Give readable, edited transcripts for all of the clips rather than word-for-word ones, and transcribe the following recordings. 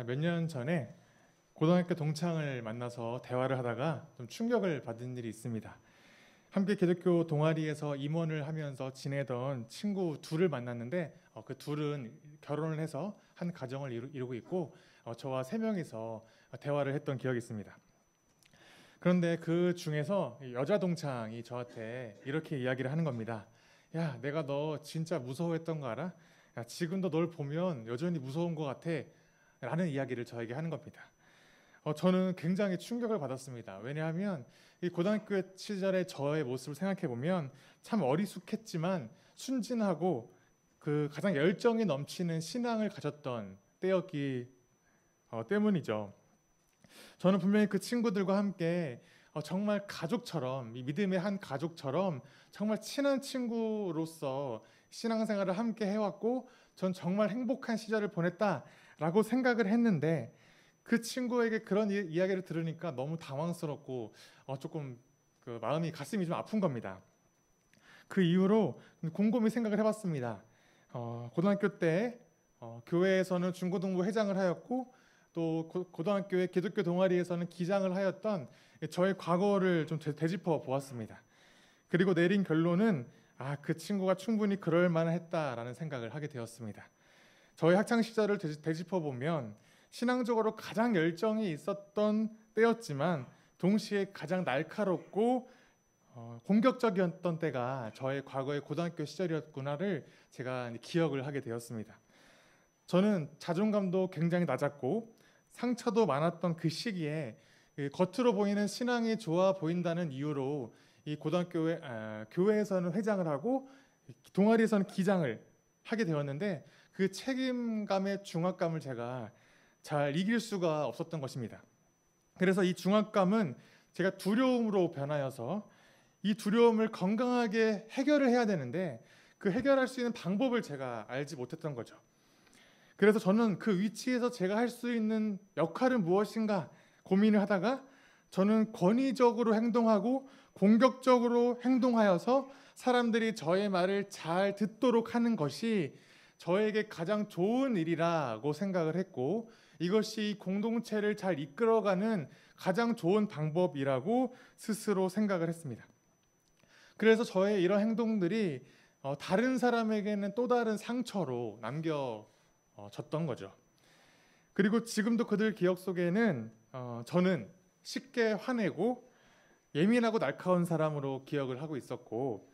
몇 년 전에 고등학교 동창을 만나서 대화를 하다가 좀 충격을 받은 일이 있습니다. 함께 기독교 동아리에서 임원을 하면서 지내던 친구 둘을 만났는데 그 둘은 결혼을 해서 한 가정을 이루고 있고 저와 세 명이서 대화를 했던 기억이 있습니다. 그런데 그 중에서 여자 동창이 저한테 이렇게 이야기를 하는 겁니다. 야, 내가 너 진짜 무서워했던 거 알아? 야, 지금도 널 보면 여전히 무서운 것 같아. 라는 이야기를 저에게 하는 겁니다. 저는 굉장히 충격을 받았습니다. 왜냐하면 이 고등학교 시절의 저의 모습을 생각해 보면 참 어리숙했지만 순진하고 그 가장 열정이 넘치는 신앙을 가졌던 때였기 때문이죠. 저는 분명히 그 친구들과 함께 정말 가족처럼, 이 믿음의 한 가족처럼 정말 친한 친구로서 신앙생활을 함께 해왔고 전 정말 행복한 시절을 보냈다라고 생각을 했는데 그 친구에게 그런 이야기를 들으니까 너무 당황스럽고 조금 그 마음이 가슴이 좀 아픈 겁니다. 그 이후로 곰곰이 생각을 해봤습니다. 고등학교 때 교회에서는 중고등부 회장을 하였고 또 고등학교의 기독교 동아리에서는 기장을 하였던 저의 과거를 좀 되짚어 보았습니다. 그리고 내린 결론은 그 친구가 충분히 그럴 만했다라는 생각을 하게 되었습니다. 저의 학창 시절을 되짚어 보면 신앙적으로 가장 열정이 있었던 때였지만 동시에 가장 날카롭고 공격적이었던 때가 저의 과거의 고등학교 시절이었구나를 제가 기억을 하게 되었습니다. 저는 자존감도 굉장히 낮았고 상처도 많았던 그 시기에 겉으로 보이는 신앙이 좋아 보인다는 이유로 이 교회에서는 회장을 하고 동아리에서는 기장을 하게 되었는데 그 책임감의 중압감을 제가 잘 이길 수가 없었던 것입니다. 그래서 이 중압감은 제가 두려움으로 변하여서 이 두려움을 건강하게 해결을 해야 되는데 그 해결할 수 있는 방법을 제가 알지 못했던 거죠. 그래서 저는 그 위치에서 제가 할 수 있는 역할은 무엇인가 고민을 하다가 저는 권위적으로 행동하고 공격적으로 행동하여서 사람들이 저의 말을 잘 듣도록 하는 것이 저에게 가장 좋은 일이라고 생각을 했고 이것이 공동체를 잘 이끌어가는 가장 좋은 방법이라고 스스로 생각을 했습니다. 그래서 저의 이런 행동들이 다른 사람에게는 또 다른 상처로 남겨졌던 거죠. 그리고 지금도 그들 기억 속에는 저는 쉽게 화내고 예민하고 날카로운 사람으로 기억을 하고 있었고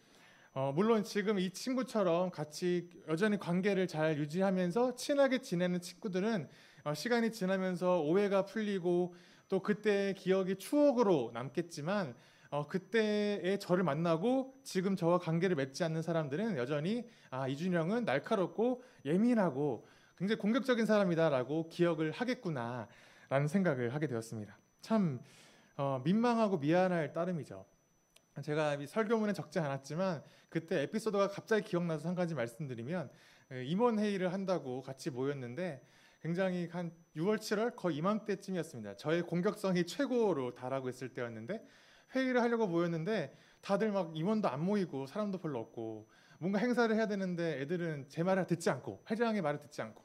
물론 지금 이 친구처럼 같이 여전히 관계를 잘 유지하면서 친하게 지내는 친구들은 시간이 지나면서 오해가 풀리고 또 그때의 기억이 추억으로 남겠지만 그때의 저를 만나고 지금 저와 관계를 맺지 않는 사람들은 여전히 이준영은 날카롭고 예민하고 굉장히 공격적인 사람이다라고 기억을 하겠구나라는 생각을 하게 되었습니다. 참 민망하고 미안할 따름이죠. 제가 이 설교문에 적지 않았지만 그때 에피소드가 갑자기 기억나서 한 가지 말씀드리면 임원 회의를 한다고 같이 모였는데 굉장히 한 6월, 7월 거의 이맘때쯤이었습니다. 저의 공격성이 최고로 달하고 있을 때였는데 회의를 하려고 모였는데 다들 막 임원도 안 모이고 사람도 별로 없고 뭔가 행사를 해야 되는데 애들은 제 말을 듣지 않고 회장의 말을 듣지 않고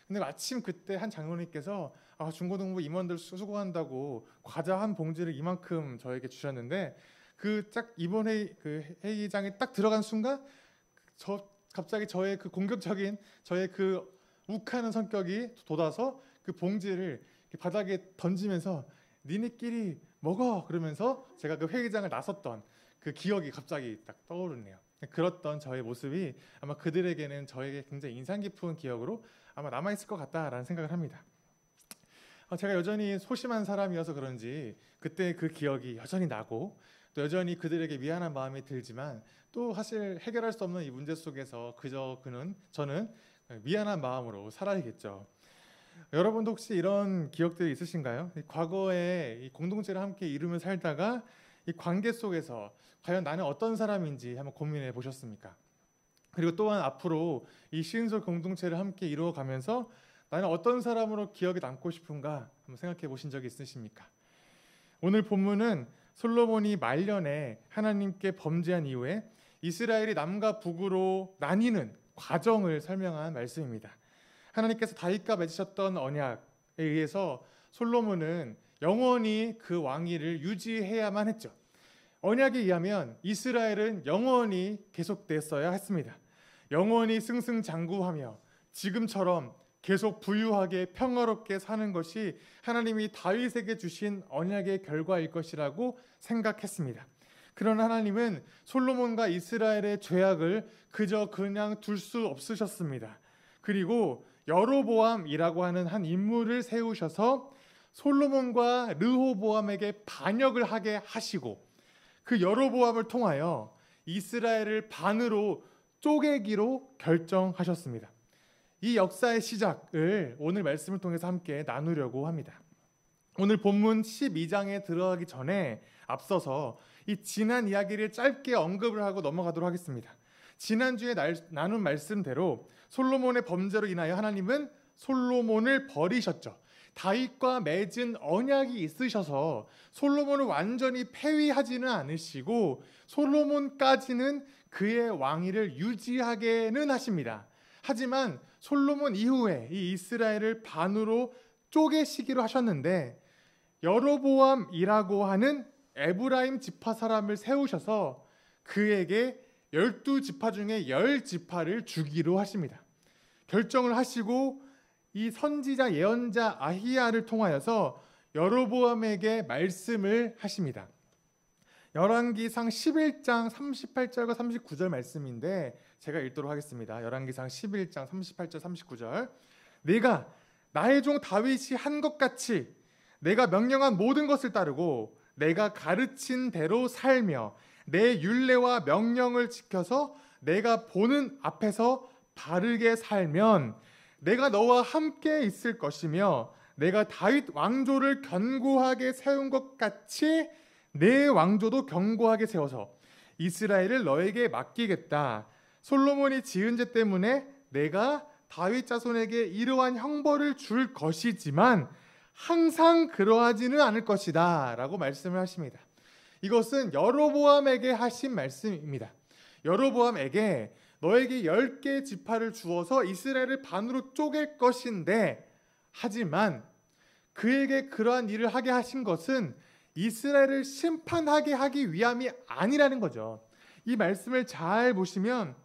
근데 마침 그때 한 장로님께서 중고등부 임원들 수고한다고 과자 한 봉지를 이만큼 저에게 주셨는데 그 딱 이번 그 회의장에 딱 들어간 순간 갑자기 저의 그 공격적인 저의 그 욱하는 성격이 돋아서 그 봉지를 바닥에 던지면서 니네끼리 먹어 그러면서 제가 그 회의장을 나섰던 그 기억이 갑자기 딱 떠오르네요. 그랬던 저의 모습이 아마 그들에게는 저에게 굉장히 인상 깊은 기억으로 아마 남아있을 것 같다라는 생각을 합니다. 제가 여전히 소심한 사람이어서 그런지 그때 그 기억이 여전히 나고 또 여전히 그들에게 미안한 마음이 들지만 또 사실 해결할 수 없는 이 문제 속에서 저는 미안한 마음으로 살아야겠죠. 여러분도 혹시 이런 기억들이 있으신가요? 과거에 이 공동체를 함께 이루며 살다가 이 관계 속에서 과연 나는 어떤 사람인지 한번 고민해 보셨습니까? 그리고 또한 앞으로 이 시은솔 공동체를 함께 이루어가면서 나는 어떤 사람으로 기억에 남고 싶은가 한번 생각해 보신 적이 있으십니까? 오늘 본문은 솔로몬이 말년에 하나님께 범죄한 이후에 이스라엘이 남과 북으로 나뉘는 과정을 설명한 말씀입니다. 하나님께서 다윗과 맺으셨던 언약, 의해서 솔로몬은 영원히 그 왕위를 유지해야만 했죠. 언약에 의하면 이스라엘은 영원히 계속됐어야 했습니다. 영원히 승승장구하며 지금처럼 계속 부유하게 평화롭게 사는 것이 하나님이 다윗에게 주신 언약의 결과일 것이라고 생각했습니다. 그러나 하나님은 솔로몬과 이스라엘의 죄악을 그냥 둘 수 없으셨습니다. 그리고 여로보암이라고 하는 한 인물을 세우셔서 솔로몬과 르호보암에게 반역을 하게 하시고 그 여로보암을 통하여 이스라엘을 반으로 쪼개기로 결정하셨습니다. 이 역사의 시작을 오늘 말씀을 통해서 함께 나누려고 합니다. 오늘 본문 12장에 들어가기 전에 앞서서 이 지난 이야기를 짧게 언급을 하고 넘어가도록 하겠습니다. 지난주에 나눈 말씀대로 솔로몬의 범죄로 인하여 하나님은 솔로몬을 버리셨죠. 다윗과 맺은 언약이 있으셔서 솔로몬을 완전히 폐위하지는 않으시고 솔로몬까지는 그의 왕위를 유지하게는 하십니다. 하지만 솔로몬 이후에 이 이스라엘을 반으로 쪼개시기로 하셨는데 여로보암이라고 하는 에브라임 지파 사람을 세우셔서 그에게 12지파 중에 10지파를 주기로 하십니다. 결정을 하시고 이 선지자 예언자 아히야를 통하여서 여로보암에게 말씀을 하십니다. 열왕기상 11장 38절과 39절 말씀인데 제가 읽도록 하겠습니다. 열왕기상 11장 38절 39절 내가 나의 종 다윗이 한 것 같이 내가 명령한 모든 것을 따르고 내가 가르친 대로 살며 내 율례와 명령을 지켜서 내가 보는 앞에서 바르게 살면 내가 너와 함께 있을 것이며 내가 다윗 왕조를 견고하게 세운 것 같이 내 왕조도 견고하게 세워서 이스라엘을 너에게 맡기겠다. 솔로몬이 지은 죄 때문에 내가 다윗 자손에게 이러한 형벌을 줄 것이지만 항상 그러하지는 않을 것이다 라고 말씀을 하십니다. 이것은 여로보암에게 하신 말씀입니다. 여로보암에게 너에게 10개 지파를 주어서 이스라엘을 반으로 쪼갤 것인데 하지만 그에게 그러한 일을 하게 하신 것은 이스라엘을 심판하게 하기 위함이 아니라는 거죠. 이 말씀을 잘 보시면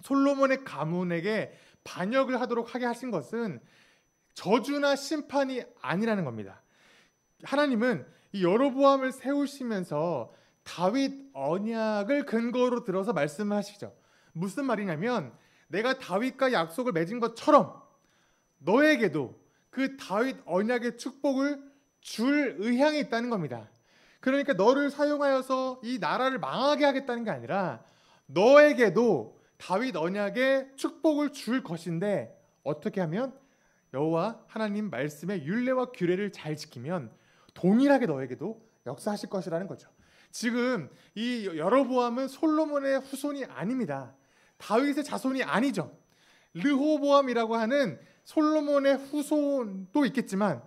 솔로몬의 가문에게 반역을 하도록 하게 하신 것은 저주나 심판이 아니라는 겁니다. 하나님은 이 여로보암을 세우시면서 다윗 언약을 근거로 들어서 말씀을 하시죠. 무슨 말이냐면 내가 다윗과 약속을 맺은 것처럼 너에게도 그 다윗 언약의 축복을 줄 의향이 있다는 겁니다. 그러니까 너를 사용하여서 이 나라를 망하게 하겠다는 게 아니라 너에게도 다윗 언약의 축복을 줄 것인데 어떻게 하면 여호와 하나님 말씀의 율례와 규례를 잘 지키면 동일하게 너에게도 역사하실 것이라는 거죠. 지금 이 여로보암은 솔로몬의 후손이 아닙니다. 다윗의 자손이 아니죠. 르호보암이라고 하는 솔로몬의 후손도 있겠지만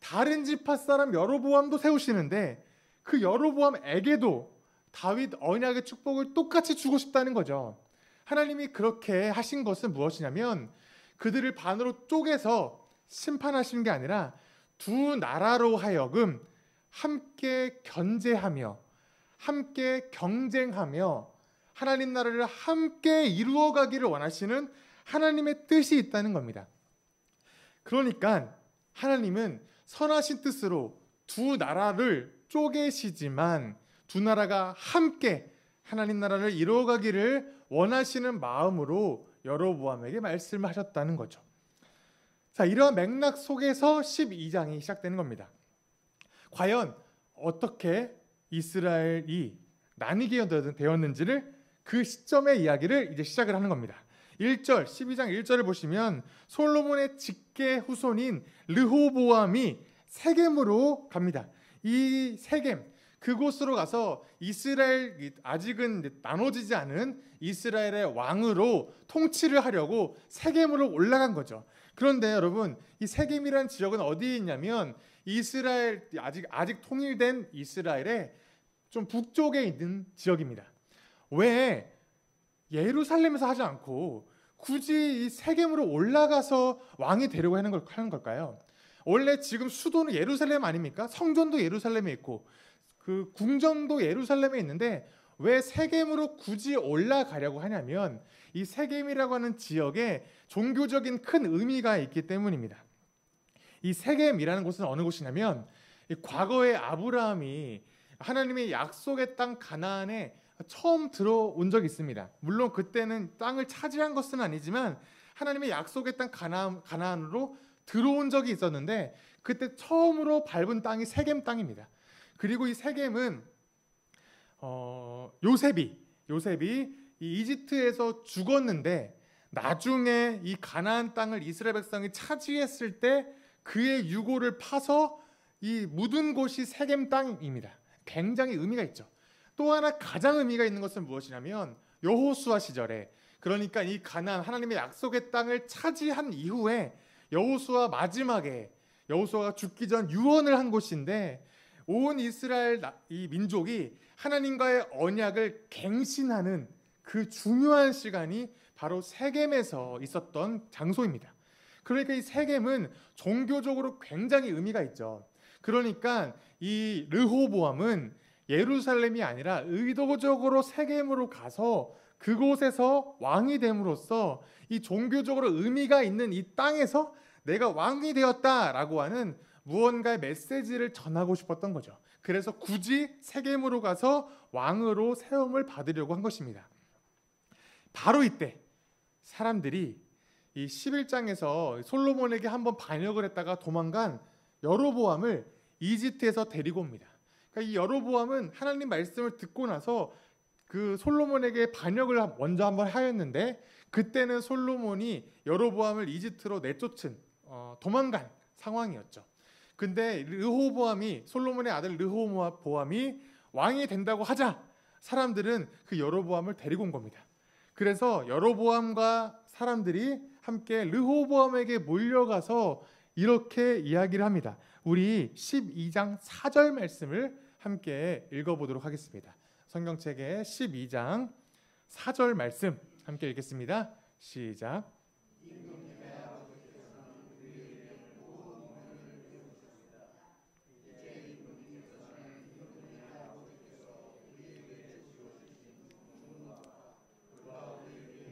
다른 지파 사람 여로보암도 세우시는데 그 여로보암에게도 다윗 언약의 축복을 똑같이 주고 싶다는 거죠. 하나님이 그렇게 하신 것은 무엇이냐면 그들을 반으로 쪼개서 심판하시는 게 아니라 두 나라로 하여금 함께 견제하며 함께 경쟁하며 하나님 나라를 함께 이루어가기를 원하시는 하나님의 뜻이 있다는 겁니다. 그러니까 하나님은 선하신 뜻으로 두 나라를 쪼개시지만 두 나라가 함께 하나님 나라를 이루어가기를 원하시는 마음으로 여로보암에게 말씀하셨다는 거죠. 자, 이러한 맥락 속에서 12장이 시작되는 겁니다. 과연 어떻게 이스라엘이 나뉘게 되었는지를 그 시점의 이야기를 이제 시작을 하는 겁니다. 1절, 12장 1절을 보시면 솔로몬의 직계 후손인 르호보암이 세겜으로 갑니다. 이 세겜, 그곳으로 가서 이스라엘, 아직은 나눠지지 않은 이스라엘의 왕으로 통치를 하려고 세겜으로 올라간 거죠. 그런데 여러분, 이 세겜이라는 지역은 어디에 있냐면 이스라엘, 아직 통일된 이스라엘의 좀 북쪽에 있는 지역입니다. 왜 예루살렘에서 하지 않고 굳이 이 세겜으로 올라가서 왕이 되려고 하는 걸까요? 원래 지금 수도는 예루살렘 아닙니까? 성전도 예루살렘에 있고 그 궁전도 예루살렘에 있는데 왜 세겜으로 굳이 올라가려고 하냐면 이 세겜이라고 하는 지역에 종교적인 큰 의미가 있기 때문입니다. 이 세겜이라는 곳은 어느 곳이냐면 과거에 아브라함이 하나님의 약속의 땅 가나안에 처음 들어온 적이 있습니다. 물론 그때는 땅을 차지한 것은 아니지만 하나님의 약속의 땅 가나안으로 들어온 적이 있었는데 그때 처음으로 밟은 땅이 세겜 땅입니다. 그리고 이 세겜은 요셉이 이 이집트에서 죽었는데 나중에 이 가나안 땅을 이스라엘 백성이 차지했을 때 그의 유고를 파서 이 묻은 곳이 세겜 땅입니다. 굉장히 의미가 있죠. 또 하나 가장 의미가 있는 것은 무엇이냐면 여호수아 시절에, 그러니까 이 가나안 하나님의 약속의 땅을 차지한 이후에 여호수아 마지막에 여호수아가 죽기 전 유언을 한 곳인데 온 이스라엘 이 민족이 하나님과의 언약을 갱신하는 그 중요한 시간이 바로 세겜에서 있었던 장소입니다. 그러니까 이 세겜은 종교적으로 굉장히 의미가 있죠. 그러니까 이 르호보암은 예루살렘이 아니라 의도적으로 세겜으로 가서 그곳에서 왕이 됨으로써 이 종교적으로 의미가 있는 이 땅에서 내가 왕이 되었다라고 하는 무언가의 메시지를 전하고 싶었던 거죠. 그래서 굳이 세겜으로 가서 왕으로 세움을 받으려고 한 것입니다. 바로 이때 사람들이 이 11장에서 솔로몬에게 한번 반역을 했다가 도망간 여로보암을 이집트에서 데리고 옵니다. 그러니까 이 여로보암은 하나님 말씀을 듣고 나서 그 솔로몬에게 반역을 먼저 한번 하였는데 그때는 솔로몬이 여로보암을 이집트로 내쫓은 도망간 상황이었죠. 근데 솔로몬의 아들 르호보암이 왕이 된다고 하자 사람들은 그 여로보암을 데리고 온 겁니다. 그래서 여로보암과 사람들이 함께 르호보암에게 몰려가서 이렇게 이야기를 합니다. 우리 12장 4절 말씀을 함께 읽어보도록 하겠습니다. 성경책의 12장 4절 말씀 함께 읽겠습니다. 시작.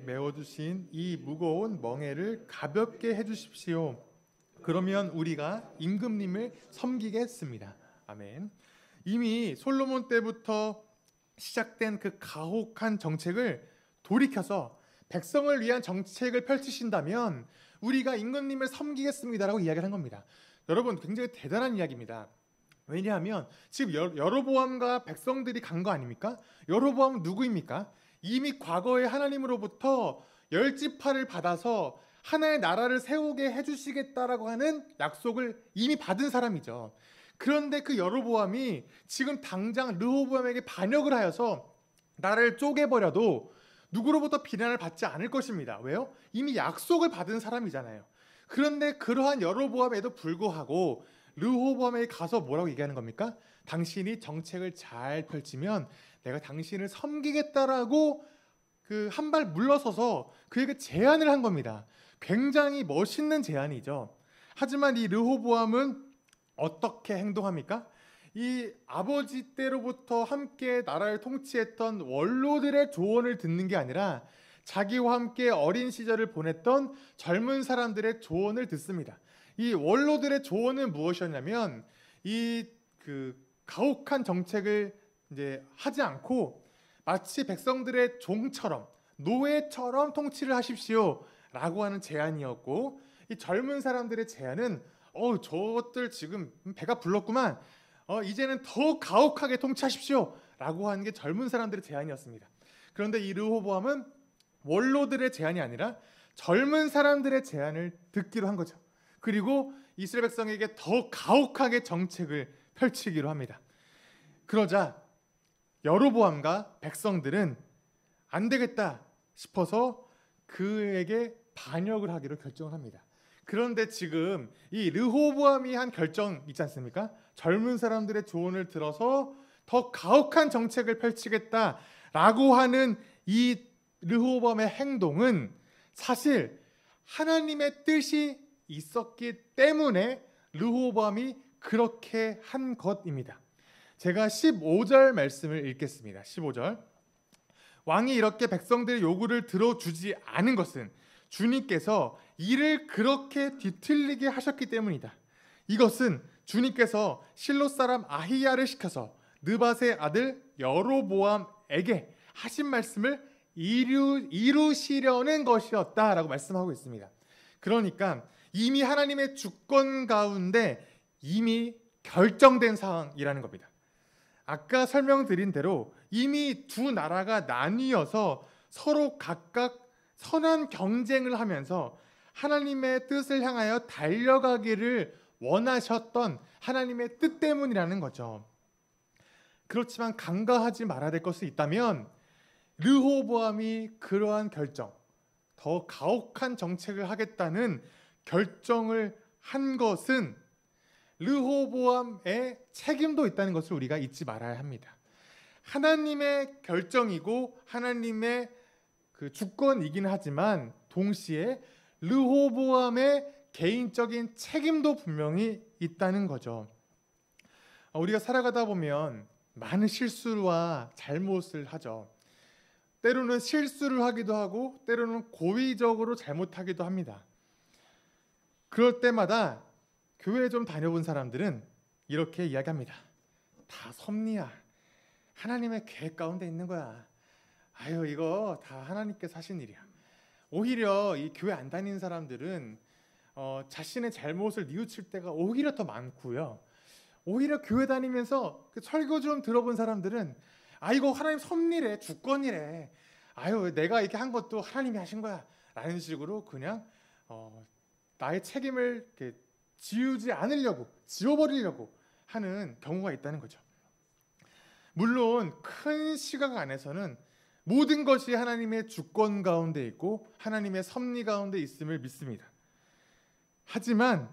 메워두신 이 무거운 멍에를 가볍게 해주십시오. 그러면 우리가 임금님을 섬기겠습니다. 아멘. 이미 솔로몬 때부터 시작된 그 가혹한 정책을 돌이켜서 백성을 위한 정책을 펼치신다면 우리가 임금님을 섬기겠습니다라고 이야기를 한 겁니다. 여러분 굉장히 대단한 이야기입니다. 왜냐하면 지금 여로보암과 백성들이 간 거 아닙니까? 여로보암은 누구입니까? 이미 과거에 하나님으로부터 열지파를 받아서 하나의 나라를 세우게 해주시겠다라고 하는 약속을 이미 받은 사람이죠. 그런데 그 여로보암이 지금 당장 르호보암에게 반역을 하여서 나라를 쪼개버려도 누구로부터 비난을 받지 않을 것입니다. 왜요? 이미 약속을 받은 사람이잖아요. 그런데 그러한 여로보암에도 불구하고 르호보암에게 가서 뭐라고 얘기하는 겁니까? 당신이 정책을 잘 펼치면 내가 당신을 섬기겠다라고 그 한 발 물러서서 그에게 제안을 한 겁니다. 굉장히 멋있는 제안이죠. 하지만 이 르호보암은 어떻게 행동합니까? 이 아버지 때로부터 함께 나라를 통치했던 원로들의 조언을 듣는 게 아니라 자기와 함께 어린 시절을 보냈던 젊은 사람들의 조언을 듣습니다. 이 원로들의 조언은 무엇이었냐면 이 가혹한 정책을 이제 하지 않고 마치 백성들의 종처럼 노예처럼 통치를 하십시오라고 하는 제안이었고, 이 젊은 사람들의 제안은 저것들 지금 배가 불렀구만. 이제는 더 가혹하게 통치하십시오라고 하는 게 젊은 사람들의 제안이었습니다. 그런데 이 르호보암은 원로들의 제안이 아니라 젊은 사람들의 제안을 듣기로 한 거죠. 그리고 이스라엘 백성에게 더 가혹하게 정책을 펼치기로 합니다. 그러자 여로보암과 백성들은 안 되겠다 싶어서 그에게 반역을 하기로 결정을 합니다. 그런데 지금 이 르호보암이 한 결정 있지 않습니까? 젊은 사람들의 조언을 들어서 더 가혹한 정책을 펼치겠다라고 하는 이 르호보암의 행동은 사실 하나님의 뜻이 있었기 때문에 르호보암이 그렇게 한 것입니다. 제가 15절 말씀을 읽겠습니다. 15절. 왕이 이렇게 백성들의 요구를 들어주지 않은 것은 주님께서 이를 그렇게 뒤틀리게 하셨기 때문이다. 이것은 주님께서 실로 사람 아히야를 시켜서 느밧의 아들 여로보암에게 하신 말씀을 이루시려는 것이었다라고 말씀하고 있습니다. 그러니까 이미 하나님의 주권 가운데 이미 결정된 상황이라는 겁니다. 아까 설명드린 대로 이미 두 나라가 나뉘어서 서로 각각 선한 경쟁을 하면서 하나님의 뜻을 향하여 달려가기를 원하셨던 하나님의 뜻 때문이라는 거죠. 그렇지만 간과하지 말아야 될 것이 있다면 르호보암이 그러한 결정, 더 가혹한 정책을 하겠다는 결정을 한 것은 르호보암의 책임도 있다는 것을 우리가 잊지 말아야 합니다. 하나님의 결정이고 하나님의 그 주권이긴 하지만 동시에 르호보암의 개인적인 책임도 분명히 있다는 거죠. 우리가 살아가다 보면 많은 실수와 잘못을 하죠. 때로는 실수를 하기도 하고 때로는 고의적으로 잘못하기도 합니다. 그럴 때마다 교회 좀 다녀본 사람들은 이렇게 이야기합니다. 다 섭리야. 하나님의 계획 가운데 있는 거야. 아유, 이거 다 하나님께서 하신 일이야. 오히려 이 교회 안 다니는 사람들은 자신의 잘못을 뉘우칠 때가 오히려 더 많고요. 오히려 교회 다니면서 그 설교 좀 들어본 사람들은 이거 하나님 섭리래, 주권이래. 아유, 내가 이렇게 한 것도 하나님이 하신 거야. 라는 식으로 그냥 나의 책임을 이렇게 지우지 않으려고, 지워버리려고 하는 경우가 있다는 거죠. 물론 큰 시각 안에서는 모든 것이 하나님의 주권 가운데 있고 하나님의 섭리 가운데 있음을 믿습니다. 하지만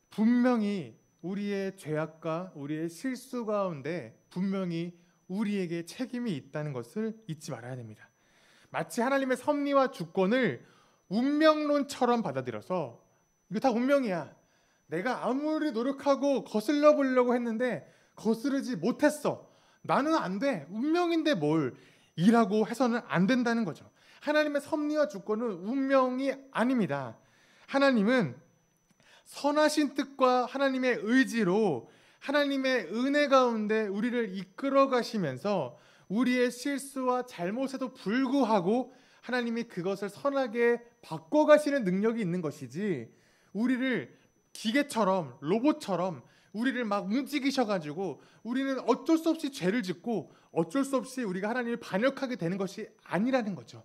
분명히 우리의 죄악과 우리의 실수 가운데 분명히 우리에게 책임이 있다는 것을 잊지 말아야 됩니다. 마치 하나님의 섭리와 주권을 운명론처럼 받아들여서 이거 다 운명이야. 내가 아무리 노력하고 거슬러 보려고 했는데 거스르지 못했어. 나는 안 돼. 운명인데 뭘 이라고 해서는 안 된다는 거죠. 하나님의 섭리와 주권은 운명이 아닙니다. 하나님은 선하신 뜻과 하나님의 의지로 하나님의 은혜 가운데 우리를 이끌어 가시면서 우리의 실수와 잘못에도 불구하고 하나님이 그것을 선하게 바꿔가시는 능력이 있는 것이지, 우리를 기계처럼 로봇처럼 우리를 막 움직이셔가지고 우리는 어쩔 수 없이 죄를 짓고 어쩔 수 없이 우리가 하나님을 반역하게 되는 것이 아니라는 거죠.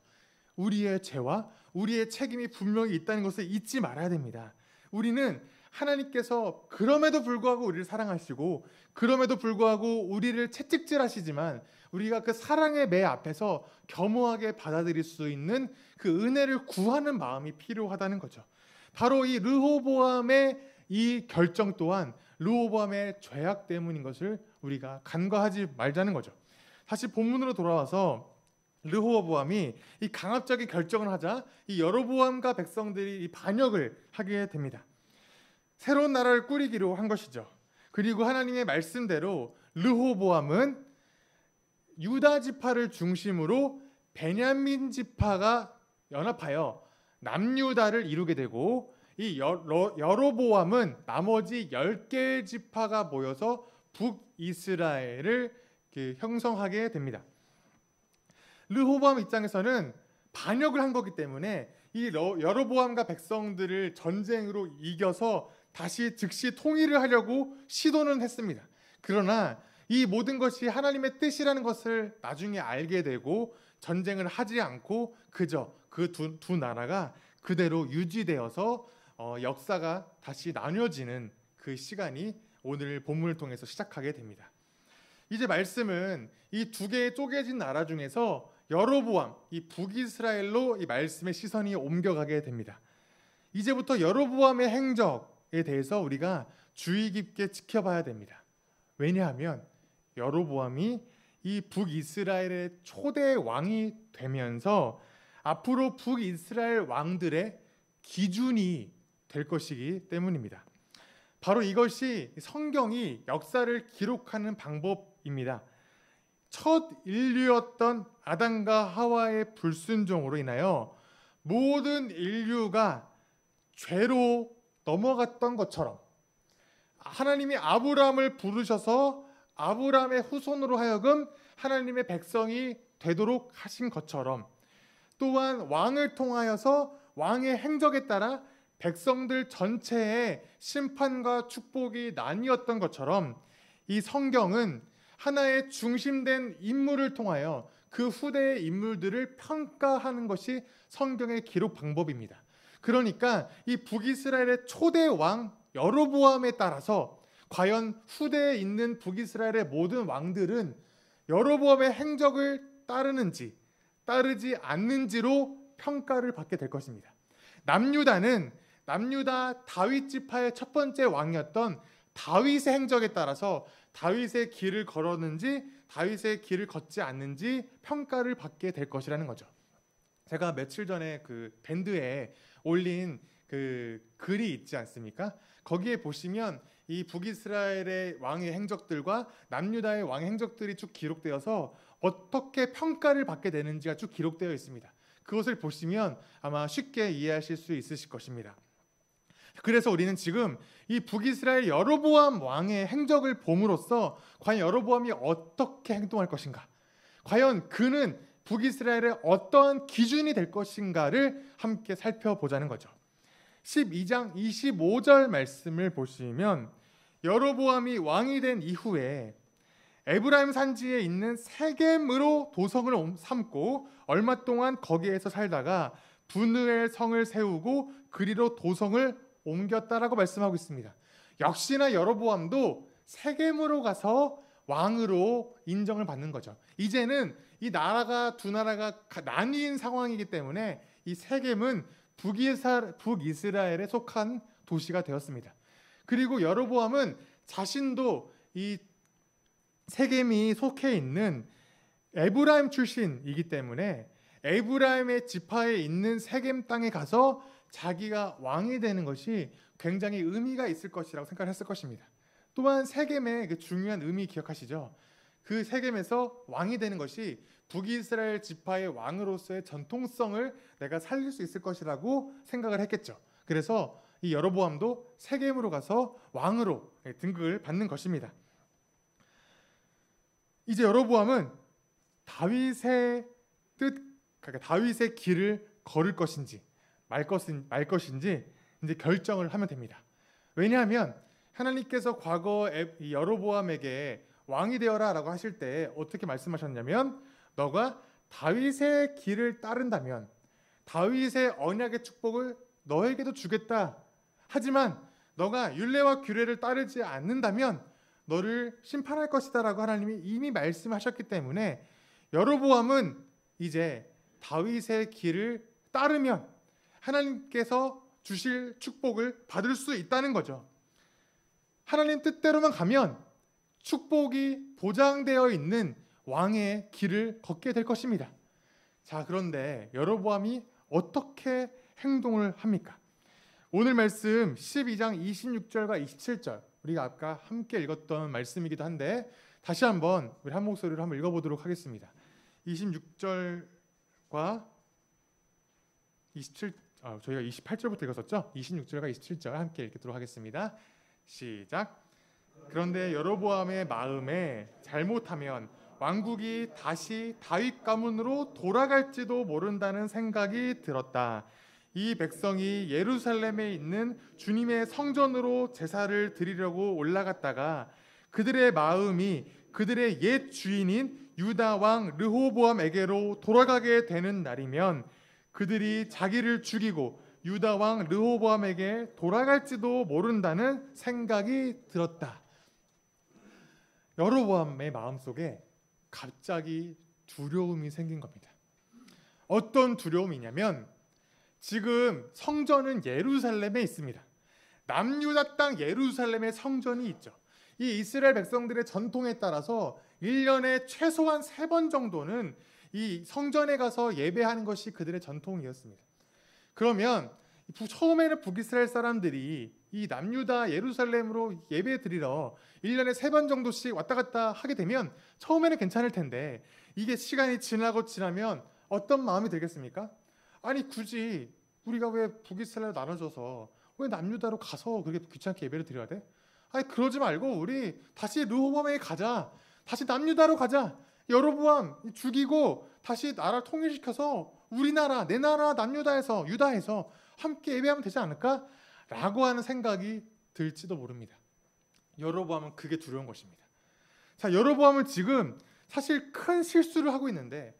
우리의 죄와 우리의 책임이 분명히 있다는 것을 잊지 말아야 됩니다. 우리는 하나님께서 그럼에도 불구하고 우리를 사랑하시고 그럼에도 불구하고 우리를 채찍질하시지만 우리가 그 사랑의 매 앞에서 겸허하게 받아들일 수 있는 그 은혜를 구하는 마음이 필요하다는 거죠. 바로 이 르호보암의 이 결정 또한 르호보암의 죄악 때문인 것을 우리가 간과하지 말자는 거죠. 다시 본문으로 돌아와서 르호보암이 이 강압적인 결정을 하자 이 여로보암과 백성들이 이 반역을 하게 됩니다. 새로운 나라를 꾸리기로 한 것이죠. 그리고 하나님의 말씀대로 르호보암은 유다 지파를 중심으로 베냐민 지파가 연합하여 남유다를 이루게 되고, 이 여로보암은 나머지 10개의 지파가 모여서 북이스라엘을 형성하게 됩니다. 르호보암 입장에서는 반역을 한 거기 때문에 이 여로보암과 백성들을 전쟁으로 이겨서 다시 즉시 통일을 하려고 시도는 했습니다. 그러나 이 모든 것이 하나님의 뜻이라는 것을 나중에 알게 되고 전쟁을 하지 않고 그저 그 두 나라가 그대로 유지되어서 역사가 다시 나뉘어지는 그 시간이 오늘 본문을 통해서 시작하게 됩니다. 이제 말씀은 이 두 개의 쪼개진 나라 중에서 여로보암, 이 북이스라엘로 이 말씀의 시선이 옮겨가게 됩니다. 이제부터 여로보암의 행적에 대해서 우리가 주의 깊게 지켜봐야 됩니다. 왜냐하면 여로보암이 이 북이스라엘의 초대 왕이 되면서 앞으로 북이스라엘 왕들의 기준이 될 것이기 때문입니다. 바로 이것이 성경이 역사를 기록하는 방법입니다. 첫 인류였던 아담과 하와의 불순종으로 인하여 모든 인류가 죄로 넘어갔던 것처럼 하나님이 아브라함을 부르셔서 아브라함의 후손으로 하여금 하나님의 백성이 되도록 하신 것처럼, 또한 왕을 통하여서 왕의 행적에 따라 백성들 전체의 심판과 축복이 나뉘었던 것처럼, 이 성경은 하나의 중심된 인물을 통하여 그 후대의 인물들을 평가하는 것이 성경의 기록 방법입니다. 그러니까 이 북이스라엘의 초대 왕 여로보암에 따라서 과연 후대에 있는 북이스라엘의 모든 왕들은 여로보암의 행적을 따르는지 따르지 않는지로 평가를 받게 될 것입니다. 남유다는 남유다 다윗 지파의 첫 번째 왕이었던 다윗의 행적에 따라서 다윗의 길을 걸었는지 다윗의 길을 걷지 않는지 평가를 받게 될 것이라는 거죠. 제가 며칠 전에 그 밴드에 올린 그 글이 있지 않습니까? 거기에 보시면 이 북이스라엘의 왕의 행적들과 남유다의 왕의 행적들이 쭉 기록되어서 어떻게 평가를 받게 되는지가 쭉 기록되어 있습니다. 그것을 보시면 아마 쉽게 이해하실 수 있으실 것입니다. 그래서 우리는 지금 이 북이스라엘 여로보암 왕의 행적을 봄으로써 과연 여로보암이 어떻게 행동할 것인가, 과연 그는 북이스라엘의 어떠한 기준이 될 것인가를 함께 살펴보자는 거죠. 12장 25절 말씀을 보시면 여로보암이 왕이 된 이후에 에브라임 산지에 있는 세겜으로 도성을 삼고 얼마 동안 거기에서 살다가 분우엘 성을 세우고 그리로 도성을 옮겼다라고 말씀하고 있습니다. 역시나 여로보암도 세겜으로 가서 왕으로 인정을 받는 거죠. 이제는 이 나라가 두 나라가 나뉜 상황이기 때문에 이 세겜은 북이스라엘에 속한 도시가 되었습니다. 그리고 여로보암은 자신도 이 세겜이 속해 있는 에브라임 출신이기 때문에 에브라임의 지파에 있는 세겜 땅에 가서 자기가 왕이 되는 것이 굉장히 의미가 있을 것이라고 생각했을 것입니다. 또한 세겜의 그 중요한 의미 기억하시죠? 그 세겜에서 왕이 되는 것이 북이스라엘 지파의 왕으로서의 전통성을 내가 살릴 수 있을 것이라고 생각을 했겠죠. 그래서 이 여로보암도 세겜으로 가서 왕으로 등극을 받는 것입니다. 이제 여로보암은 다윗의 뜻, 그러니까 다윗의 길을 걸을 것인지 말 것인지 이제 결정을 하면 됩니다. 왜냐하면 하나님께서 과거 여로보암에게 왕이 되어라라고 하실 때 어떻게 말씀하셨냐면, 너가 다윗의 길을 따른다면 다윗의 언약의 축복을 너에게도 주겠다. 하지만 너가 율례와 규례를 따르지 않는다면 너를 심판할 것이다라고 하나님이 이미 말씀하셨기 때문에 여로보암은 이제 다윗의 길을 따르면 하나님께서 주실 축복을 받을 수 있다는 거죠. 하나님 뜻대로만 가면 축복이 보장되어 있는 왕의 길을 걷게 될 것입니다. 자, 그런데 여로보암이 어떻게 행동을 합니까? 오늘 말씀 12장 26절과 27절, 우리가 아까 함께 읽었던 말씀이기도 한데 다시 한번 우리 한 목소리로 한번 읽어보도록 하겠습니다. 26절과 27, 저희가 28절부터 읽었었죠? 26절과 27절 함께 읽도록 하겠습니다. 시작. 그런데 여로보암의 마음에 잘못하면 왕국이 다시 다윗 가문으로 돌아갈지도 모른다는 생각이 들었다. 이 백성이 예루살렘에 있는 주님의 성전으로 제사를 드리려고 올라갔다가 그들의 마음이 그들의 옛 주인인 유다 왕 르호보암에게로 돌아가게 되는 날이면 그들이 자기를 죽이고 유다 왕 르호보암에게 돌아갈지도 모른다는 생각이 들었다. 여로보암의 마음속에 갑자기 두려움이 생긴 겁니다. 어떤 두려움이냐면, 지금 성전은 예루살렘에 있습니다. 남유다 땅 예루살렘에 성전이 있죠. 이 이스라엘 백성들의 전통에 따라서 1년에 최소한 3번 정도는 이 성전에 가서 예배하는 것이 그들의 전통이었습니다. 그러면 처음에는 북이스라엘 사람들이 이 남유다 예루살렘으로 예배 드리러 1년에 3번 정도씩 왔다 갔다 하게 되면 처음에는 괜찮을 텐데 이게 시간이 지나면 어떤 마음이 들겠습니까? 아니 굳이 우리가 왜 북이스라엘로 나눠져서 왜 남유다로 가서 그렇게 귀찮게 예배를 드려야 돼? 아니 그러지 말고 우리 다시 르호보암에 가자. 다시 남유다로 가자. 여로보암 죽이고 다시 나라 통일시켜서 우리나라 내 나라 남유다에서 유다에서 함께 예배하면 되지 않을까? 라고 하는 생각이 들지도 모릅니다. 여로보암은 그게 두려운 것입니다. 자, 여로보암은 지금 사실 큰 실수를 하고 있는데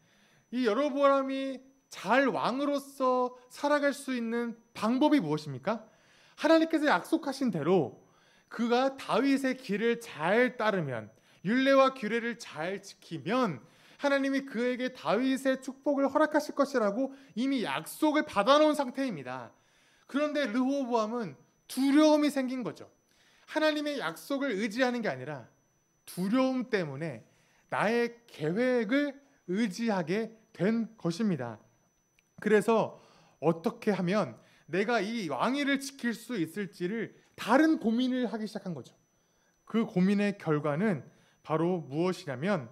이 여로보암이 잘 왕으로서 살아갈 수 있는 방법이 무엇입니까? 하나님께서 약속하신 대로 그가 다윗의 길을 잘 따르면 율례와 규례를 잘 지키면 하나님이 그에게 다윗의 축복을 허락하실 것이라고 이미 약속을 받아놓은 상태입니다. 그런데 르호보암은 두려움이 생긴 거죠. 하나님의 약속을 의지하는 게 아니라 두려움 때문에 나의 계획을 의지하게 된 것입니다. 그래서 어떻게 하면 내가 이 왕위를 지킬 수 있을지를 다른 고민을 하기 시작한 거죠. 그 고민의 결과는 바로 무엇이냐면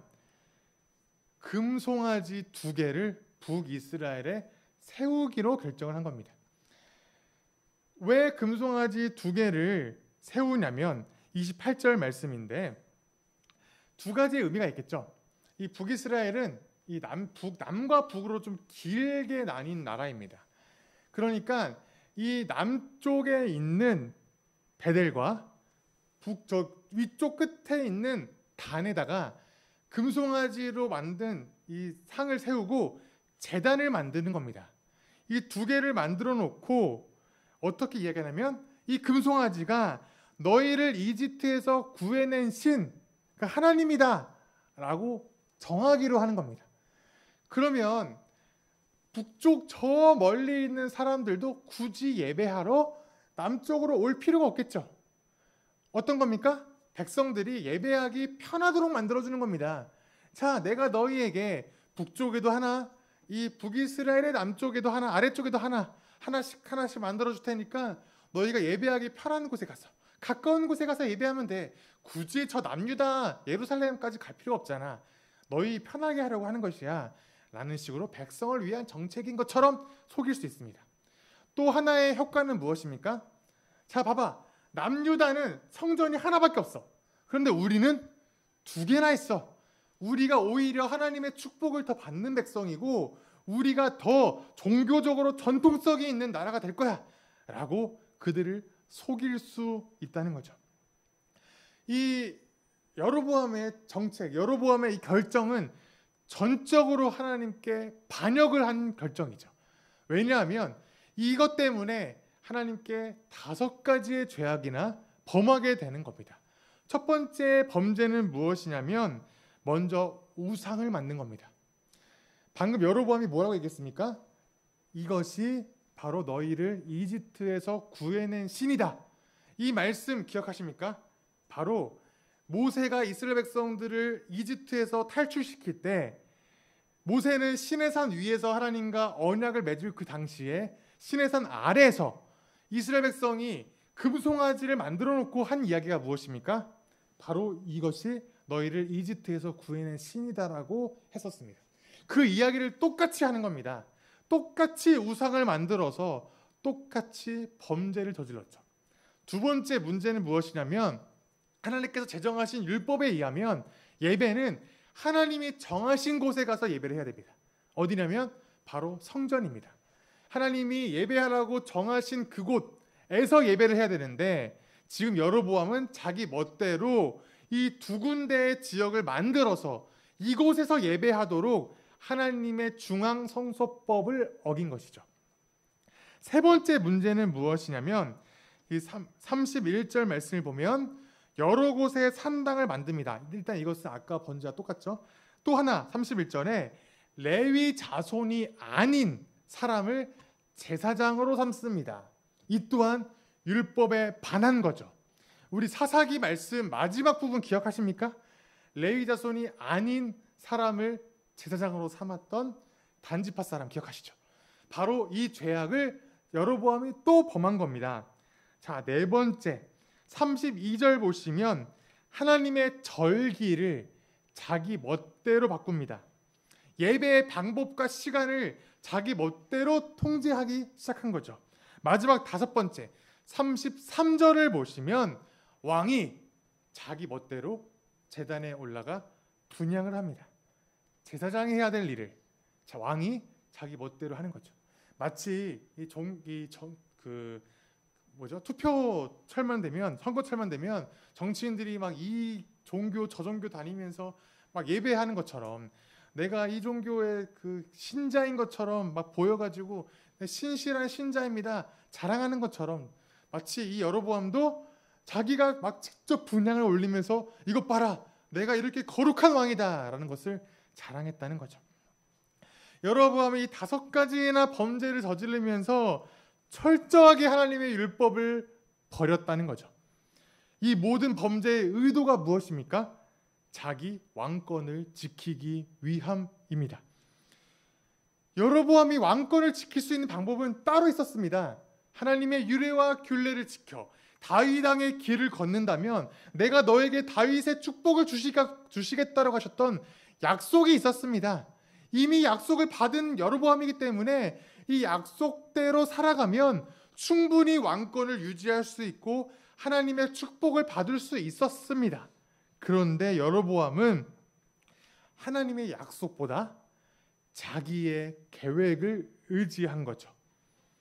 금송아지 2개를 북이스라엘에 세우기로 결정을 한 겁니다. 왜 금송아지 2개를 세우냐면 28절 말씀인데 2가지의 의미가 있겠죠. 이 북이스라엘은 이 남과 북으로 좀 길게 나뉜 나라입니다. 그러니까 이 남쪽에 있는 베델과 위쪽 끝에 있는 단에다가 금송아지로 만든 이 상을 세우고 제단을 만드는 겁니다. 이 2개를 만들어 놓고 어떻게 이야기하냐면 이 금송아지가 너희를 이집트에서 구해낸 신, 그러니까 하나님이다 라고 정하기로 하는 겁니다. 그러면 북쪽 저 멀리 있는 사람들도 굳이 예배하러 남쪽으로 올 필요가 없겠죠. 어떤 겁니까? 백성들이 예배하기 편하도록 만들어주는 겁니다. 자, 내가 너희에게 북쪽에도 하나, 이 북이스라엘의 남쪽에도 하나, 아래쪽에도 하나씩 만들어줄 테니까 너희가 예배하기 편한 곳에 가서, 가까운 곳에 가서 예배하면 돼. 굳이 저 남유다 예루살렘까지 갈 필요 없잖아. 너희 편하게 하려고 하는 것이야 라는 식으로 백성을 위한 정책인 것처럼 속일 수 있습니다. 또 하나의 효과는 무엇입니까? 자, 봐봐. 남유다는 성전이 하나밖에 없어. 그런데 우리는 2개나 있어. 우리가 오히려 하나님의 축복을 더 받는 백성이고 우리가 더 종교적으로 전통성이 있는 나라가 될 거야 라고 그들을 속일 수 있다는 거죠. 이 여로보암의 정책, 여로보암의 이 결정은 전적으로 하나님께 반역을 한 결정이죠. 왜냐하면 이것 때문에 하나님께 5가지의 죄악이나 범하게 되는 겁니다. 첫 번째 범죄는 무엇이냐면 먼저 우상을 만든 겁니다. 방금 여로보암이 뭐라고 얘기했습니까? 이것이 바로 너희를 이집트에서 구해낸 신이다. 이 말씀 기억하십니까? 바로 모세가 이스라엘 백성들을 이집트에서 탈출시킬 때 모세는 시내산 위에서 하나님과 언약을 맺을 그 당시에 시내산 아래에서 이스라엘 백성이 금송아지를 만들어 놓고 한 이야기가 무엇입니까? 바로 이것이 너희를 이집트에서 구해낸 신이다라고 했었습니다. 그 이야기를 똑같이 하는 겁니다. 똑같이 우상을 만들어서 똑같이 범죄를 저질렀죠. 2번째 문제는 무엇이냐면 하나님께서 제정하신 율법에 의하면 예배는 하나님이 정하신 곳에 가서 예배를 해야 됩니다. 어디냐면 바로 성전입니다. 하나님이 예배하라고 정하신 그곳에서 예배를 해야 되는데 지금 여로보암은 자기 멋대로 이 2군데의 지역을 만들어서 이곳에서 예배하도록 하나님의 중앙 성소법을 어긴 것이죠. 3번째 문제는 무엇이냐면 이 31절 말씀을 보면 여러 곳에 산당을 만듭니다. 일단 이것은 아까 번제와 똑같죠. 또 하나 31절에 레위 자손이 아닌 사람을 제사장으로 삼습니다. 이 또한 율법에 반한 거죠. 우리 사사기 말씀 마지막 부분 기억하십니까? 레위 자손이 아닌 사람을 제사장으로 삼았던 단지파 사람 기억하시죠? 바로 이 죄악을 여로보암이 또 범한 겁니다. 자, 네 번째 32절 보시면 하나님의 절기를 자기 멋대로 바꿉니다. 예배의 방법과 시간을 자기 멋대로 통제하기 시작한 거죠. 마지막 다섯 번째 33절을 보시면 왕이 자기 멋대로 제단에 올라가 분향을 합니다. 제사장이 해야 될 일을 왕이 자기 멋대로 하는 거죠. 마치 투표철만 되면, 선거철만 되면 정치인들이 막 이 종교 저 종교 다니면서 막 예배하는 것처럼, 내가 이 종교의 그 신자인 것처럼 막 보여가지고 신실한 신자입니다 자랑하는 것처럼, 마치 이 여로보암도 자기가 막 직접 분향을 올리면서 이것 봐라, 내가 이렇게 거룩한 왕이다 라는 것을 자랑했다는 거죠. 여로보암이 이 5가지나 범죄를 저지르면서 철저하게 하나님의 율법을 버렸다는 거죠. 이 모든 범죄의 의도가 무엇입니까? 자기 왕권을 지키기 위함입니다. 여로보암이 왕권을 지킬 수 있는 방법은 따로 있었습니다. 하나님의 유례와 균례를 지켜 다윗 왕의 길을 걷는다면 내가 너에게 다윗의 축복을 주시겠다라고 하셨던 약속이 있었습니다. 이미 약속을 받은 여로보암이기 때문에 이 약속대로 살아가면 충분히 왕권을 유지할 수 있고 하나님의 축복을 받을 수 있었습니다. 그런데 여로보암은 하나님의 약속보다 자기의 계획을 의지한 거죠.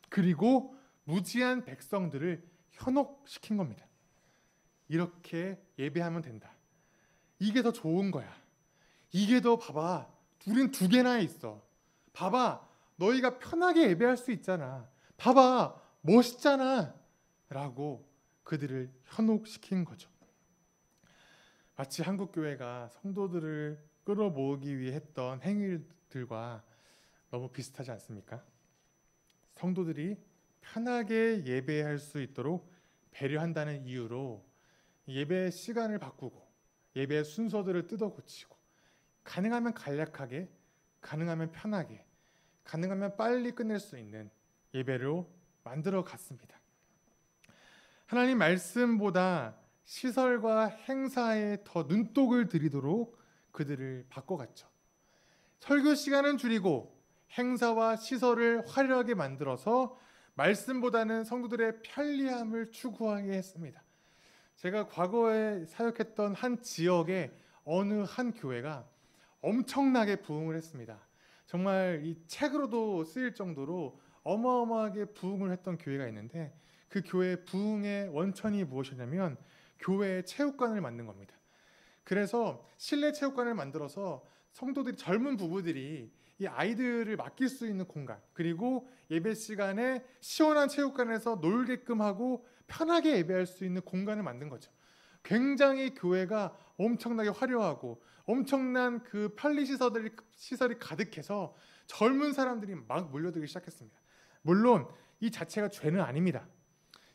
그리고 무지한 백성들을 현혹시킨 겁니다. 이렇게 예배하면 된다. 이게 더 좋은 거야. 이게 더, 봐봐, 우린 2개나 있어. 봐봐, 너희가 편하게 예배할 수 있잖아. 봐봐, 멋있잖아 라고 그들을 현혹시킨 거죠. 마치 한국교회가 성도들을 끌어모으기 위해 했던 행위들과 너무 비슷하지 않습니까? 성도들이 편하게 예배할 수 있도록 배려한다는 이유로 예배 시간을 바꾸고 예배 순서들을 뜯어 고치고 가능하면 간략하게, 가능하면 편하게, 가능하면 빨리 끝낼 수 있는 예배로 만들어 갔습니다. 하나님 말씀보다 시설과 행사에 더 눈독을 들이도록 그들을 바꿔갔죠. 설교 시간은 줄이고 행사와 시설을 화려하게 만들어서 말씀보다는 성도들의 편리함을 추구하게 했습니다. 제가 과거에 사역했던 한 지역의 어느 한 교회가 엄청나게 부흥을 했습니다. 정말 이 책으로도 쓰일 정도로 어마어마하게 부흥을 했던 교회가 있는데, 그 교회의 부흥의 원천이 무엇이냐면 교회에 체육관을 만든 겁니다. 그래서 실내 체육관을 만들어서 성도들이, 젊은 부부들이 이 아이들을 맡길 수 있는 공간, 그리고 예배 시간에 시원한 체육관에서 놀게끔 하고 편하게 예배할 수 있는 공간을 만든 거죠. 굉장히 교회가 엄청나게 화려하고 엄청난 그 편리 시설이 가득해서 젊은 사람들이 막 몰려들기 시작했습니다. 물론 이 자체가 죄는 아닙니다.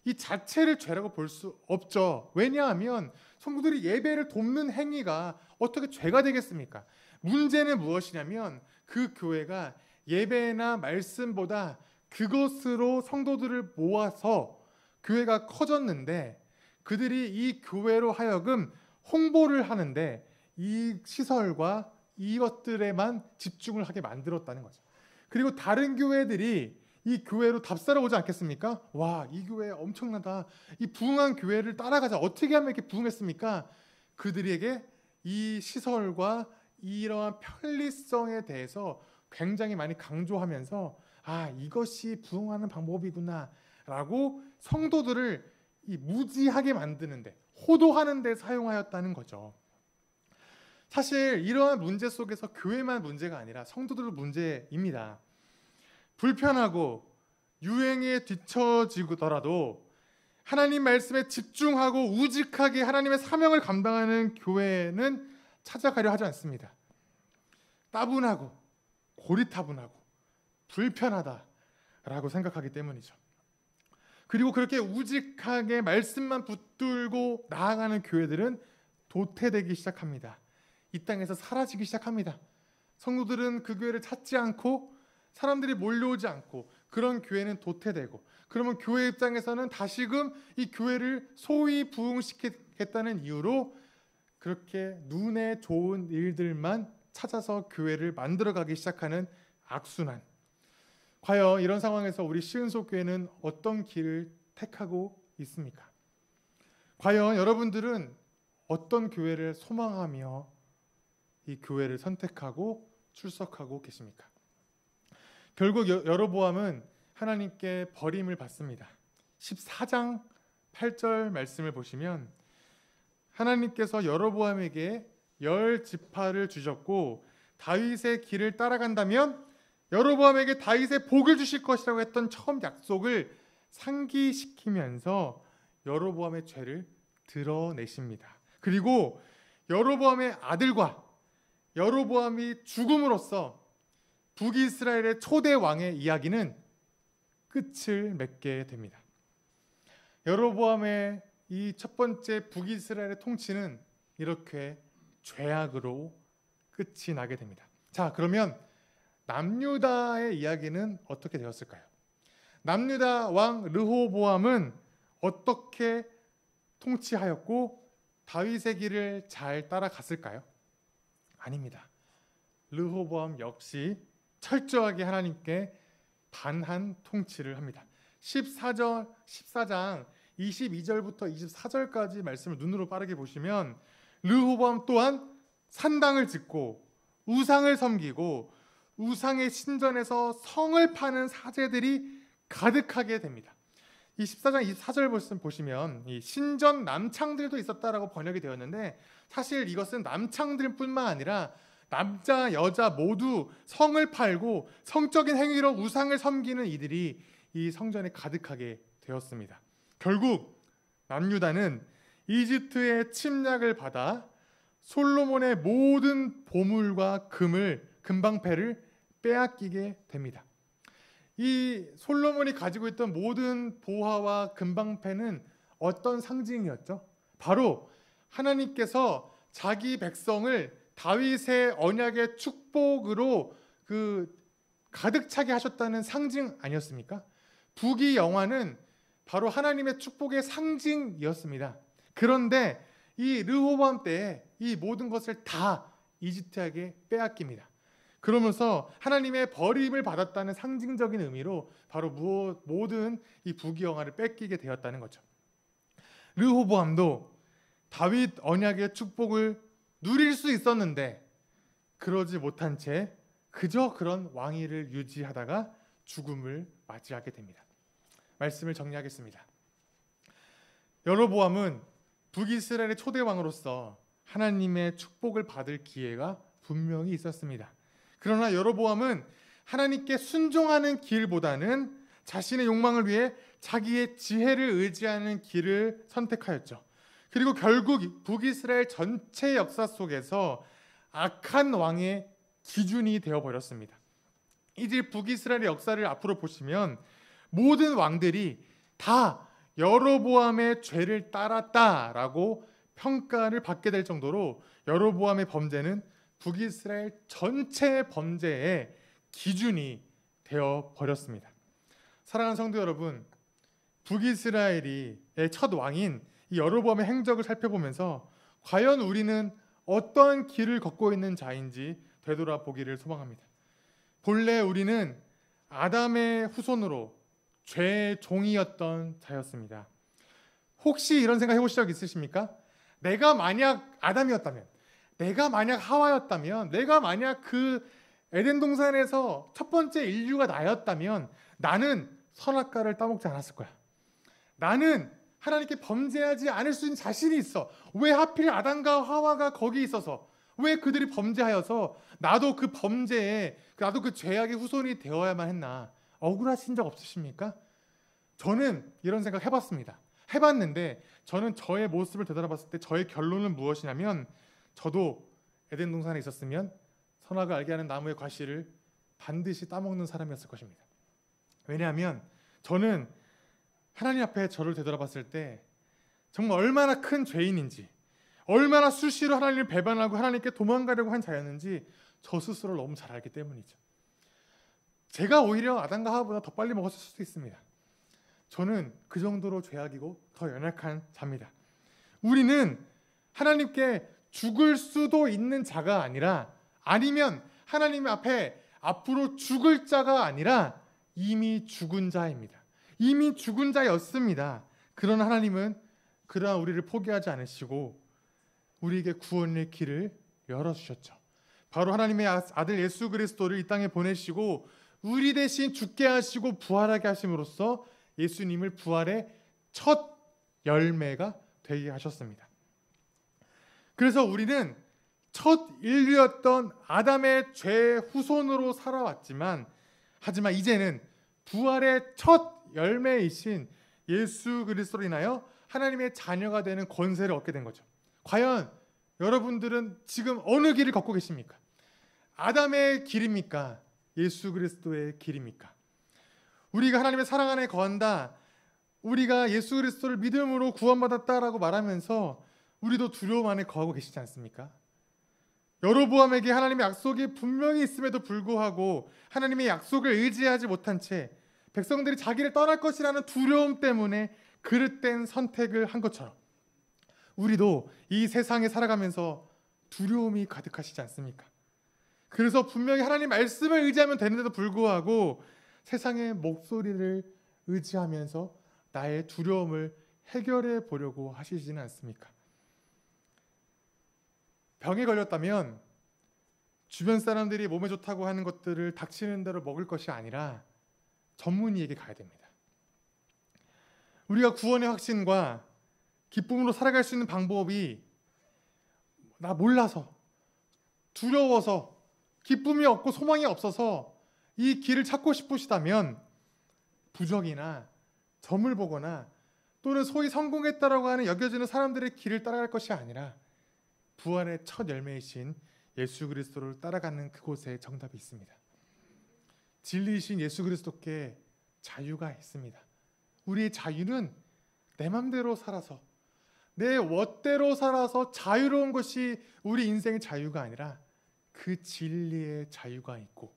이 자체를 죄라고 볼 수 없죠. 왜냐하면 성도들이 예배를 돕는 행위가 어떻게 죄가 되겠습니까? 문제는 무엇이냐면 그 교회가 예배나 말씀보다 그것으로 성도들을 모아서 교회가 커졌는데, 그들이 이 교회로 하여금 홍보를 하는데 이 시설과 이것들에만 집중을 하게 만들었다는 거죠. 그리고 다른 교회들이 이 교회로 답사러 오지 않겠습니까? 와, 이 교회 엄청나다. 이 부흥한 교회를 따라가자. 어떻게 하면 이렇게 부흥했습니까? 그들에게 이 시설과 이러한 편리성에 대해서 굉장히 많이 강조하면서, 아, 이것이 부흥하는 방법이구나 라고 성도들을 이 무지하게 만드는데, 호도하는 데 사용하였다는 거죠. 사실 이러한 문제 속에서 교회만 문제가 아니라 성도들도 문제입니다. 불편하고 유행에 뒤처지더라도 하나님 말씀에 집중하고 우직하게 하나님의 사명을 감당하는 교회는 찾아가려 하지 않습니다. 따분하고 고리타분하고 불편하다라고 생각하기 때문이죠. 그리고 그렇게 우직하게 말씀만 붙들고 나아가는 교회들은 도태되기 시작합니다. 이 땅에서 사라지기 시작합니다. 성도들은 그 교회를 찾지 않고, 사람들이 몰려오지 않고, 그런 교회는 도태되고, 그러면 교회 입장에서는 다시금 이 교회를 소위 부흥시키겠다는 이유로 그렇게 눈에 좋은 일들만 찾아서 교회를 만들어가기 시작하는 악순환. 과연 이런 상황에서 우리 시은소 교회는 어떤 길을 택하고 있습니까? 과연 여러분들은 어떤 교회를 소망하며 이 교회를 선택하고 출석하고 계십니까? 결국 여로보암은 하나님께 버림을 받습니다. 14장 8절 말씀을 보시면 하나님께서 여로보암에게 10지파를 주셨고 다윗의 길을 따라간다면 여로보암에게 다윗의 복을 주실 것이라고 했던 처음 약속을 상기시키면서 여로보암의 죄를 드러내십니다. 그리고 여로보암의 아들과 여로보암이 죽음으로써 북이스라엘의 초대 왕의 이야기는 끝을 맺게 됩니다. 여로보암의 이 첫 번째 북이스라엘의 통치는 이렇게 죄악으로 끝이 나게 됩니다. 자, 그러면 남유다의 이야기는 어떻게 되었을까요? 남유다 왕 르호보암은 어떻게 통치하였고 다윗의 길을 잘 따라갔을까요? 아닙니다. 르호보암 역시 철저하게 하나님께 반한 통치를 합니다. 14장 22절부터 24절까지 말씀을 눈으로 빠르게 보시면 르호보암 또한 산당을 짓고 우상을 섬기고 우상의 신전에서 성을 파는 사제들이 가득하게 됩니다. 이 14장 24절 보시면 이 신전 남창들도 있었다라고 번역이 되었는데 사실 이것은 남창들뿐만 아니라 남자 여자 모두 성을 팔고 성적인 행위로 우상을 섬기는 이들이 이 성전에 가득하게 되었습니다. 결국 남유다는 이집트의 침략을 받아 솔로몬의 모든 보물과 금방패를 빼앗기게 됩니다. 이 솔로몬이 가지고 있던 모든 보화와 금방패는 어떤 상징이었죠? 바로 하나님께서 자기 백성을 다윗의 언약의 축복으로 가득 차게 하셨다는 상징 아니었습니까? 북이 영화는 바로 하나님의 축복의 상징이었습니다. 그런데 이 르호보암 때에 이 모든 것을 다 이집트에게 빼앗깁니다. 그러면서 하나님의 버림을 받았다는 상징적인 의미로 바로 모든 이 북이 영화를 뺏기게 되었다는 거죠. 르호보암도 다윗 언약의 축복을 누릴 수 있었는데 그러지 못한 채 그저 그런 왕위를 유지하다가 죽음을 맞이하게 됩니다. 말씀을 정리하겠습니다. 여로보암은 북이스라엘의 초대 왕으로서 하나님의 축복을 받을 기회가 분명히 있었습니다. 그러나 여로보암은 하나님께 순종하는 길보다는 자신의 욕망을 위해 자기의 지혜를 의지하는 길을 선택하였죠. 그리고 결국 북이스라엘 전체 역사 속에서 악한 왕의 기준이 되어버렸습니다. 이제 북이스라엘의 역사를 앞으로 보시면 모든 왕들이 다 여로보암의 죄를 따랐다라고 평가를 받게 될 정도로 여로보암의 범죄는 북이스라엘 전체 범죄의 기준이 되어버렸습니다. 사랑하는 성도 여러분, 북이스라엘의 첫 왕인 이 여로보암의 행적을 살펴보면서 과연 우리는 어떠한 길을 걷고 있는 자인지 되돌아보기를 소망합니다. 본래 우리는 아담의 후손으로 죄의 종이었던 자였습니다. 혹시 이런 생각 해보신 적 있으십니까? 내가 만약 아담이었다면, 내가 만약 하와였다면, 내가 만약 그 에덴 동산에서 첫 번째 인류가 나였다면 나는 선악과를 따먹지 않았을 거야. 나는 하나님께 범죄하지 않을 수 있는 자신이 있어. 왜 하필 아담과 하와가 거기 있어서, 왜 그들이 범죄하여서 나도 그 범죄에, 나도 그 죄악의 후손이 되어야만 했나? 억울하신 적 없으십니까? 저는 이런 생각 해봤습니다. 해봤는데 저는 저의 모습을 되돌아봤을 때 저의 결론은 무엇이냐면, 저도 에덴 동산에 있었으면 선악을 알게 하는 나무의 과실을 반드시 따먹는 사람이었을 것입니다. 왜냐하면 저는 하나님 앞에 저를 되돌아봤을 때 정말 얼마나 큰 죄인인지, 얼마나 수시로 하나님을 배반하고 하나님께 도망가려고 한 자였는지 저 스스로를 너무 잘 알기 때문이죠. 제가 오히려 아담과 하와보다 더 빨리 먹었을 수도 있습니다. 저는 그 정도로 죄악이고 더 연약한 자입니다. 우리는 하나님께 죽을 수도 있는 자가 아니라, 아니면 하나님 앞에 앞으로 죽을 자가 아니라 이미 죽은 자입니다. 이미 죽은 자였습니다. 그러나 하나님은 그러한 우리를 포기하지 않으시고 우리에게 구원의 길을 열어주셨죠. 바로 하나님의 아들 예수 그리스도를 이 땅에 보내시고 우리 대신 죽게 하시고 부활하게 하심으로써 예수님을 부활의 첫 열매가 되게 하셨습니다. 그래서 우리는 첫 인류였던 아담의 죄 후손으로 살아왔지만, 하지만 이제는 부활의 첫 열매이신 예수 그리스도로 인하여 하나님의 자녀가 되는 권세를 얻게 된 거죠. 과연 여러분들은 지금 어느 길을 걷고 계십니까? 아담의 길입니까? 예수 그리스도의 길입니까? 우리가 하나님의 사랑 안에 거한다, 우리가 예수 그리스도를 믿음으로 구원받았다라고 말하면서 우리도 두려움 안에 거하고 계시지 않습니까? 여로보암에게 하나님의 약속이 분명히 있음에도 불구하고 하나님의 약속을 의지하지 못한 채 백성들이 자기를 떠날 것이라는 두려움 때문에 그릇된 선택을 한 것처럼, 우리도 이 세상에 살아가면서 두려움이 가득하시지 않습니까? 그래서 분명히 하나님 말씀을 의지하면 되는데도 불구하고 세상의 목소리를 의지하면서 나의 두려움을 해결해 보려고 하시지는 않습니까? 병에 걸렸다면 주변 사람들이 몸에 좋다고 하는 것들을 닥치는 대로 먹을 것이 아니라 전문의에게 가야 됩니다. 우리가 구원의 확신과 기쁨으로 살아갈 수 있는 방법이 나 몰라서, 두려워서, 기쁨이 없고 소망이 없어서 이 길을 찾고 싶으시다면 부적이나 점을 보거나 또는 소위 성공했다라고 하는 여겨지는 사람들의 길을 따라갈 것이 아니라 부활의 첫 열매이신 예수 그리스도를 따라가는 그곳에 정답이 있습니다. 진리이신 예수 그리스도께 자유가 있습니다. 우리의 자유는 내 맘대로 살아서, 내 멋대로 살아서 자유로운 것이 우리 인생의 자유가 아니라 그 진리의 자유가 있고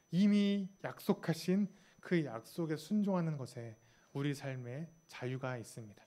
이미 약속하신 그 약속에 순종하는 것에 우리 삶의 자유가 있습니다.